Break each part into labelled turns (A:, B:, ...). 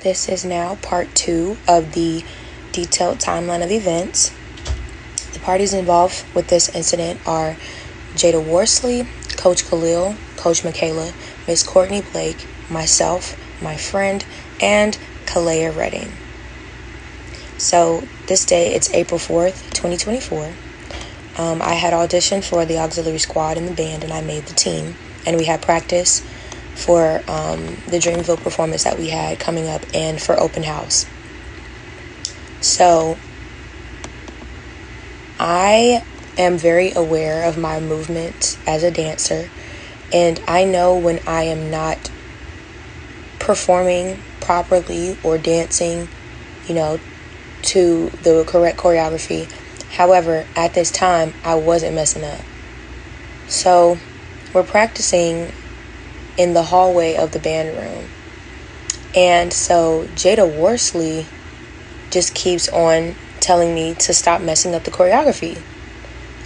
A: This is now part 2 of the detailed timeline of events. The parties involved with this incident are Jada Worsley, Coach Khalil, Coach Michaela, Miss Courtney Blake, myself, my friend, and Kalea Redding. So this day, it's April 4th, 2024. I had auditioned for the auxiliary squad in the band, and I made the team. And we had practice for the Dreamville performance that we had coming up and for open house. So I am very aware of my movement as a dancer, and I know when I am not performing properly or dancing, to the correct choreography. However, at this time, I wasn't messing up. So we're practicing in the hallway of the band room. And so Jada Worsley just keeps on telling me to stop messing up the choreography.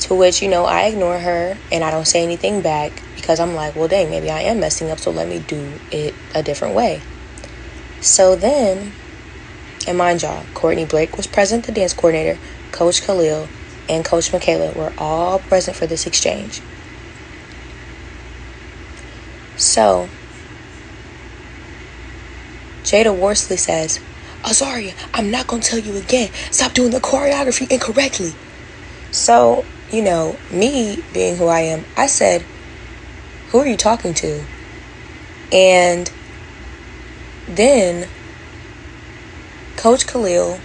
A: To which, I ignore her and I don't say anything back because I'm like, well, dang, maybe I am messing up, so let me do it a different way. So then, and mind y'all, Courtney Blake was present, the dance coordinator, Coach Khalil, and Coach Michaela were all present for this exchange. So, Jada Worsley says, Azaria, I'm not going to tell you again. Stop doing the choreography incorrectly. So, me being who I am, I said, who are you talking to? And then Coach Khalil,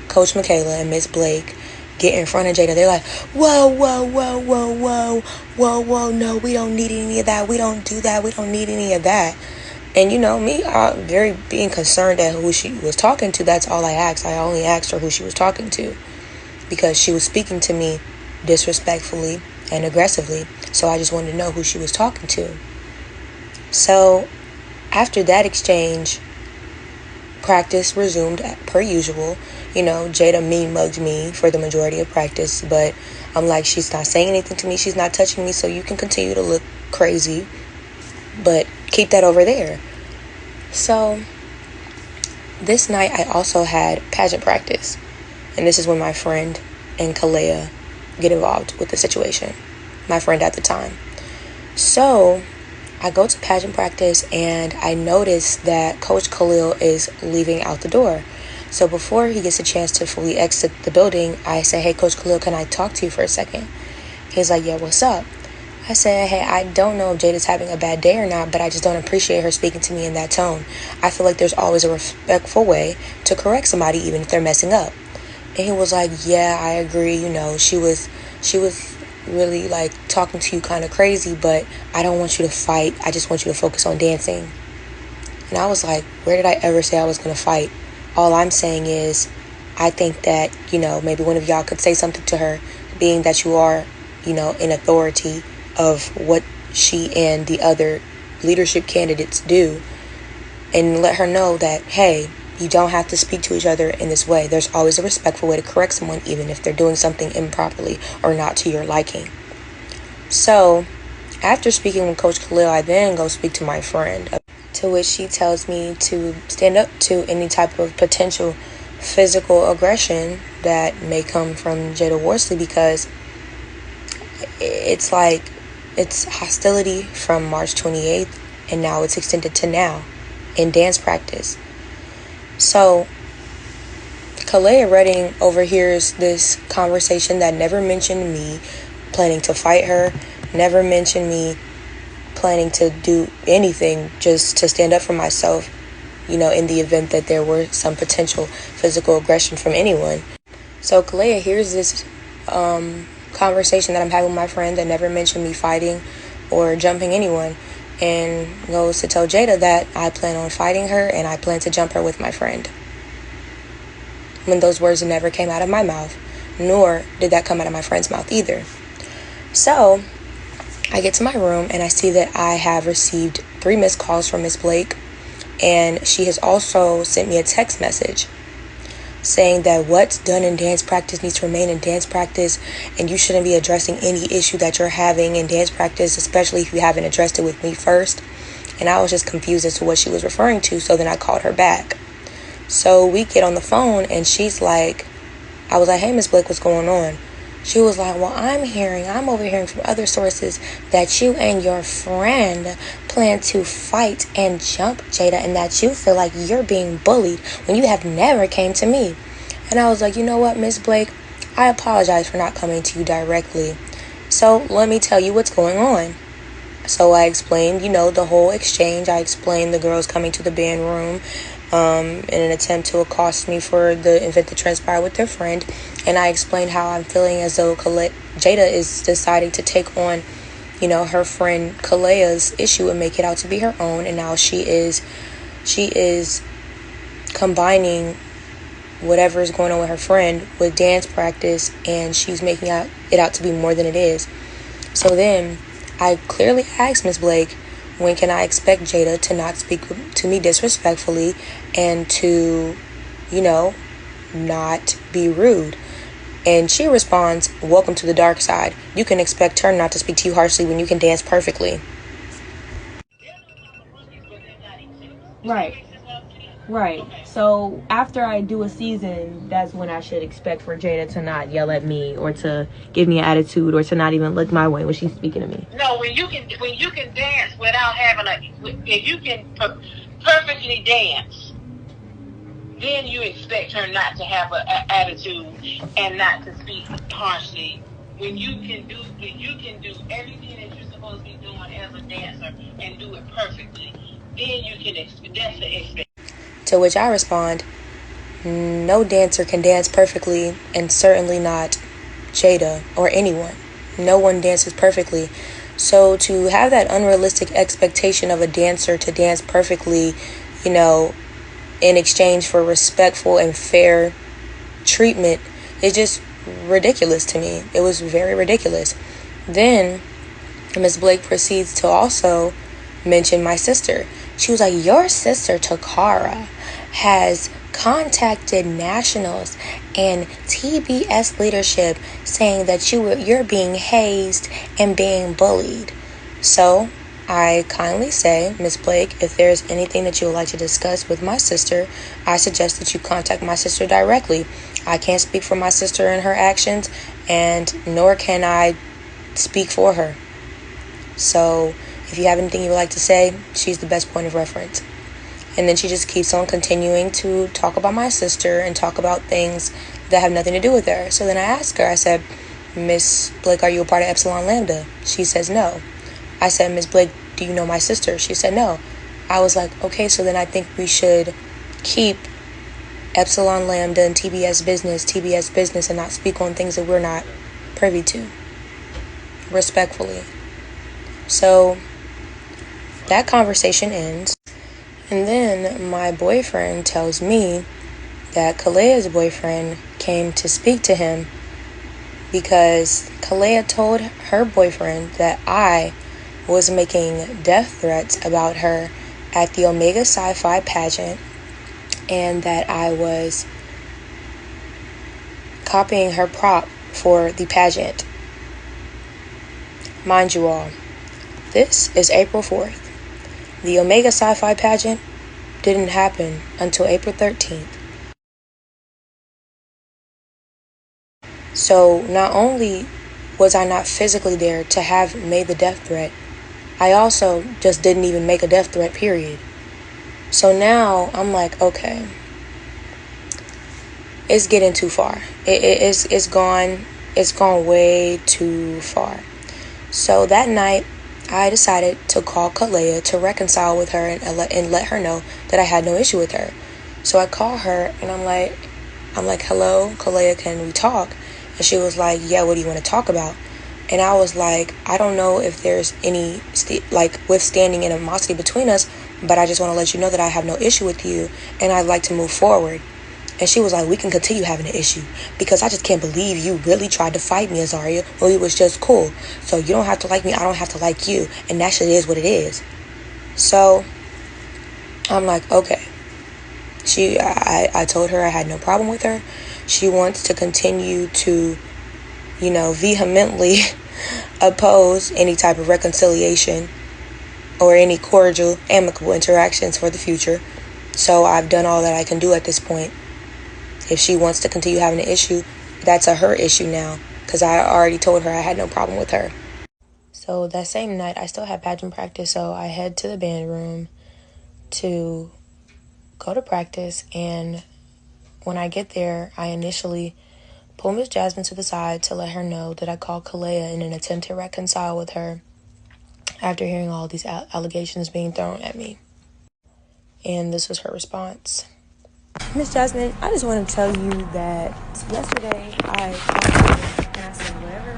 A: Coach Michaela, and Miss Blake get in front of Jada. They're like, whoa, no, we don't need any of that. We don't do that. We don't need any of that. And me, very being concerned at who she was talking to, that's all I asked. I only asked her who she was talking to because she was speaking to me disrespectfully and aggressively. So I just wanted to know who she was talking to. So after that exchange, practice resumed per usual. Jada mean-mugged me for the majority of practice, but I'm like, she's not saying anything to me, she's not touching me, so you can continue to look crazy, but keep that over there. So this night I also had pageant practice, and this is when my friend and Kalea get involved with the situation, my friend at the time. So I go to pageant practice and I notice that Coach Khalil is leaving out the door. So before he gets a chance to fully exit the building, I say, hey, Coach Khalil, can I talk to you for a second? He's like, yeah, what's up? I said, hey, I don't know if Jada's having a bad day or not, but I just don't appreciate her speaking to me in that tone. I feel like there's always a respectful way to correct somebody, even if they're messing up. And he was like, yeah, I agree. She was really like talking to you kind of crazy, but I don't want you to fight. I just want you to focus on dancing. And I was like, where did I ever say I was going to fight? All I'm saying is I think that, maybe one of y'all could say something to her, being that you are, in authority of what she and the other leadership candidates do, and let her know that, hey, you don't have to speak to each other in this way. There's always a respectful way to correct someone, even if they're doing something improperly or not to your liking. So after speaking with Coach Khalil, I then go speak to my friend, to which she tells me to stand up to any type of potential physical aggression that may come from Jada Worsley, because it's like it's hostility from March 28th, and now it's extended to now in dance practice. So Kalea Redding overhears this conversation that never mentioned me planning to fight her, never mentioned me planning to do anything, just to stand up for myself, in the event that there were some potential physical aggression from anyone. So Kalea hears this conversation that I'm having with my friend that never mentioned me fighting or jumping anyone, and goes to tell Jada that I plan on fighting her and I plan to jump her with my friend. When those words never came out of my mouth, nor did that come out of my friend's mouth either. So I get to my room and I see that I have received 3 missed calls from Miss Blake, and she has also sent me a text message saying that what's done in dance practice needs to remain in dance practice, and you shouldn't be addressing any issue that you're having in dance practice, especially if you haven't addressed it with me first. And I was just confused as to what she was referring to, so then I called her back. So we get on the phone and she's like, I was like, hey, Miss Blake, what's going on? She was like, well, I'm overhearing from other sources that you and your friend plan to fight and jump Jada, and that you feel like you're being bullied when you have never came to me. And I was like, you know what, Miss Blake, I apologize for not coming to you directly. So let me tell you what's going on. So I explained, the whole exchange. I explained the girls coming to the band room in an attempt to accost me for the event that transpired with their friend. And I explained how I'm feeling as though Jada is deciding to take on, her friend Kalea's issue and make it out to be her own. And now she is combining whatever is going on with her friend with dance practice, and she's making it out to be more than it is. So then I clearly asked Miss Blake, when can I expect Jada to not speak to me disrespectfully and to, not be rude? And she responds, welcome to the dark side. You can expect her not to speak to you harshly when you can dance perfectly. Right. So after I do a season, that's when I should expect for Jada to not yell at me or to give me an attitude or to not even look my way when she's speaking to me.
B: No, when you can dance without having if you can perfectly dance, then you expect her not to have an attitude and not to speak harshly. When you can do everything that you're supposed to be doing as a dancer and do it perfectly, then you can that's the expectation.
A: To which I respond, no dancer can dance perfectly, and certainly not Jada or anyone. No one dances perfectly. So to have that unrealistic expectation of a dancer to dance perfectly, in exchange for respectful and fair treatment, is just ridiculous to me. It was very ridiculous. Then Miss Blake proceeds to also mention my sister. She was like, your sister Takara has contacted nationals and TBS leadership saying that you're being hazed and being bullied. So I kindly say, Miss Blake, if there's anything that you would like to discuss with my sister, I suggest that you contact my sister directly. I can't speak for my sister and her actions, and nor can I speak for her. So if you have anything you would like to say, she's the best point of reference. And then she just keeps on continuing to talk about my sister and talk about things that have nothing to do with her. So then I asked her, I said, Miss Blake, are you a part of Epsilon Lambda? She says no. I said, Miss Blake, do you know my sister? She said no. I was like, okay, so then I think we should keep Epsilon Lambda and TBS business, and not speak on things that we're not privy to. Respectfully. So that conversation ends. And then my boyfriend tells me that Kalea's boyfriend came to speak to him because Kalea told her boyfriend that I was making death threats about her at the Omega Sci-Fi pageant, and that I was copying her prop for the pageant. Mind you all, this is April 4th. The Omega Sci-Fi pageant didn't happen until April 13th. So not only was I not physically there to have made the death threat, I also just didn't even make a death threat, period. So now I'm like, okay, it's getting too far. It's gone way too far. So that night, I decided to call Kalea to reconcile with her and let her know that I had no issue with her. So I call her and I'm like, hello, Kalea, can we talk? And she was like, yeah, what do you want to talk about? And I was like, I don't know if there's any withstanding animosity between us, but I just want to let you know that I have no issue with you and I'd like to move forward. And she was like, we can continue having an issue because I just can't believe you really tried to fight me, Azaria, when we was just cool. So you don't have to like me, I don't have to like you, and that shit is what it is. So I'm like, okay. I told her I had no problem with her. She wants to continue to, vehemently oppose any type of reconciliation or any cordial, amicable interactions for the future. So I've done all that I can do at this point. If she wants to continue having an issue, that's her issue now, because I already told her I had no problem with her. So that same night, I still had pageant practice, so I head to the band room to go to practice. And when I get there, I initially pull Miss Jasmine to the side to let her know that I called Kalea in an attempt to reconcile with her after hearing all these allegations being thrown at me. And this was her response. Miss Jasmine, I just want to tell you that yesterday I talked to her and I said whatever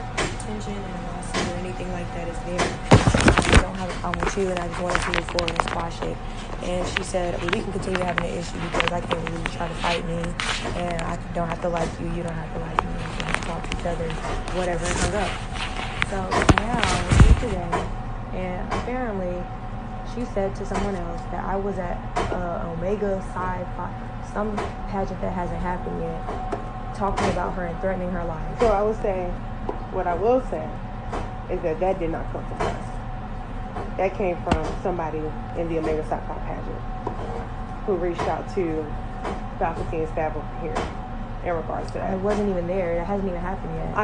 A: tension, animosity, or anything like that is there, I don't have a problem with you, and I just wanted to move forward and squash it. And she said, well, we can continue having an issue because I can't really try to fight me, and I don't have to like you, you don't have to like me, we can talk to each other, whatever, and hung up. So now we're here today, and apparently she said to someone else that I was at Omega Sci-Fi, some pageant that hasn't happened yet, talking about her and threatening her life.
C: So I would say, what I will say is that did not come from us. That came from somebody in the Omega Sci-Fi pageant who reached out to faculty and staff over here in regards to that.
A: I wasn't even there. It hasn't even happened yet.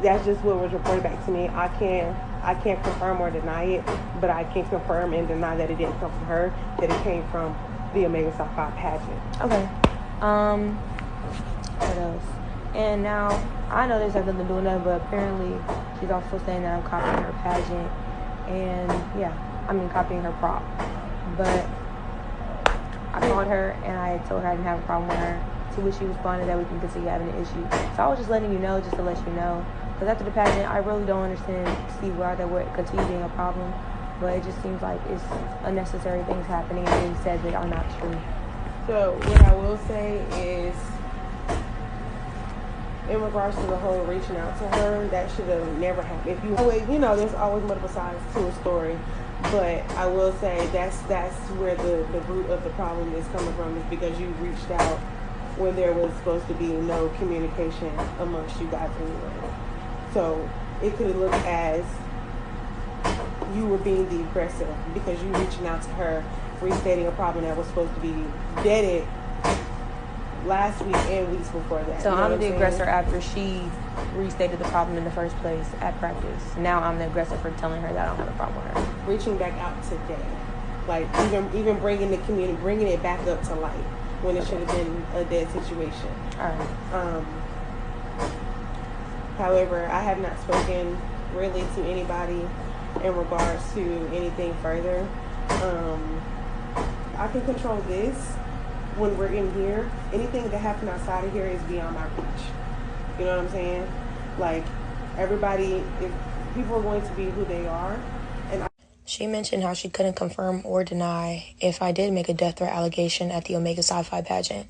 C: That's just what was reported back to me. I can't confirm or deny it, but I can confirm and deny that it didn't come from her, that it came from the Omega Sci-Fi pageant.
A: Okay. What else? And now, I know this has nothing to do with that, but apparently she's also saying that I'm copying her pageant. And copying her prop. But I called her and I told her I didn't have a problem with her. To which she responded that we can continue having an issue. So I was just letting you know, just to let you know. Because after the pageant, I really don't see why that would continue being a problem. But it just seems like it's unnecessary things happening and being said that are not true.
C: So what I will say is, in regards to the whole reaching out to her, that should have never happened. If you always, there's always multiple sides to a story. But I will say that's where the root of the problem is coming from, is because you reached out when there was supposed to be no communication amongst you guys anyway. So it could have looked as you were being the aggressor because you reaching out to her, restating a problem that was supposed to be deaded last week and weeks before that.
A: So I'm the aggressor after she restated the problem in the first place at practice. Now I'm the aggressor for telling her that I don't have a problem with her.
C: Reaching back out today, like even bringing the community, bringing it back up to light when it should have been a dead situation.
A: All right.
C: However, I have not spoken really to anybody in regards to anything further. I can control this when we're in here. Anything that happens outside of here is beyond my reach. You know what I'm saying? Like, everybody, if people are going to be who they are. And
A: she mentioned how she couldn't confirm or deny if I did make a death threat allegation at the Omega Sci-Fi pageant.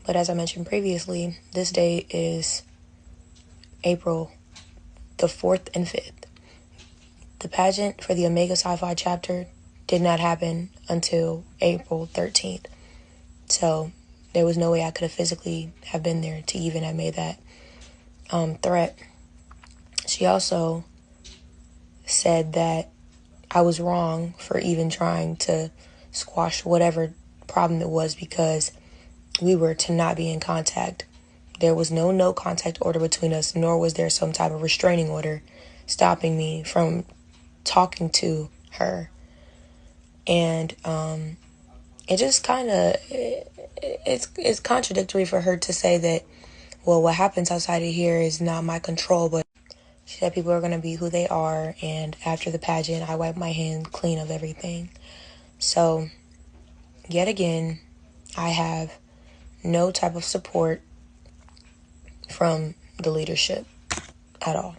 A: But as I mentioned previously, this date is April the 4th and 5th. The pageant for the Omega Sci-Fi chapter did not happen until April 13th. So there was no way I could have physically have been there to even have made that threat. She also said that I was wrong for even trying to squash whatever problem it was because we were to not be in contact. There was no contact order between us, nor was there some type of restraining order stopping me from talking to her. And it just kind of, it's contradictory for her to say that, well, what happens outside of here is not my control, but she said people are going to be who they are, and after the pageant, I wiped my hand clean of everything. So, yet again, I have no type of support from the leadership at all.